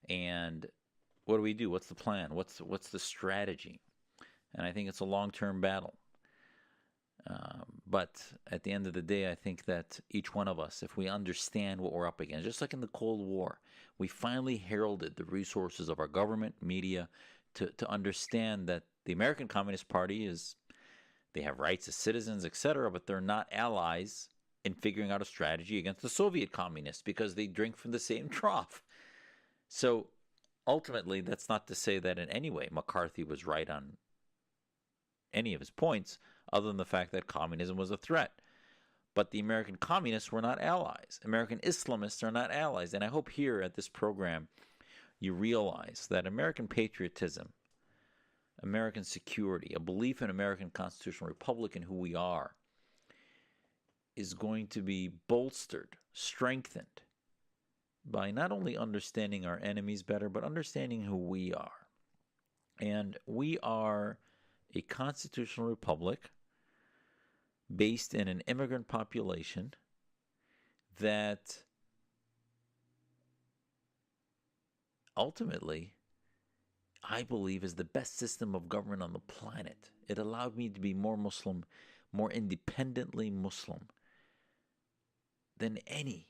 And what do we do? What's the plan? What's the strategy? And I think it's a long-term battle. But at the end of the day, I think that each one of us, if we understand what we're up against, just like in the Cold War, we finally heralded the resources of our government, media, to understand that the American Communist Party is, they have rights as citizens, etc., but they're not allies in figuring out a strategy against the Soviet communists because they drink from the same trough. So ultimately, that's not to say that in any way McCarthy was right on any of his points, other than the fact that communism was a threat. But the American communists were not allies. American Islamists are not allies. And I hope here at this program you realize that American patriotism, American security, a belief in American constitutional republic and who we are, is going to be bolstered, strengthened by not only understanding our enemies better, but understanding who we are. And we are a constitutional republic based in an immigrant population that ultimately, I believe, is the best system of government on the planet. It allowed me to be more Muslim, more independently Muslim than any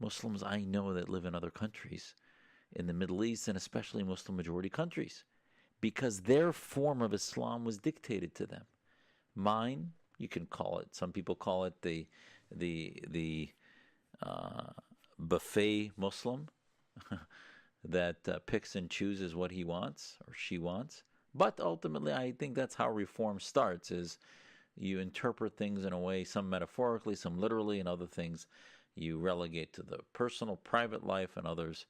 Muslims I know that live in other countries, in the Middle East, and especially Muslim majority countries, because their form of Islam was dictated to them. Mine, you can call it, some people call it the buffet Muslim that picks and chooses what he wants or she wants. But ultimately, I think that's how reform starts, is you interpret things in a way, some metaphorically, some literally, and other things you relegate to the personal, private life, and others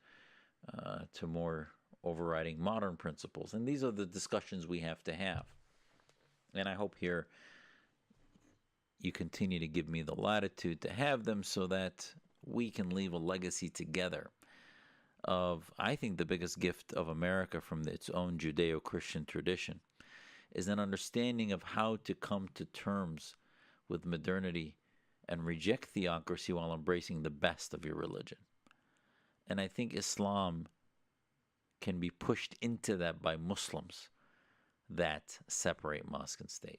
to more overriding modern principles. And these are the discussions we have to have. And I hope here you continue to give me the latitude to have them so that we can leave a legacy together of, I think, the biggest gift of America from its own Judeo-Christian tradition is an understanding of how to come to terms with modernity and reject theocracy while embracing the best of your religion. And I think Islam can be pushed into that by Muslims that separate mosque and state.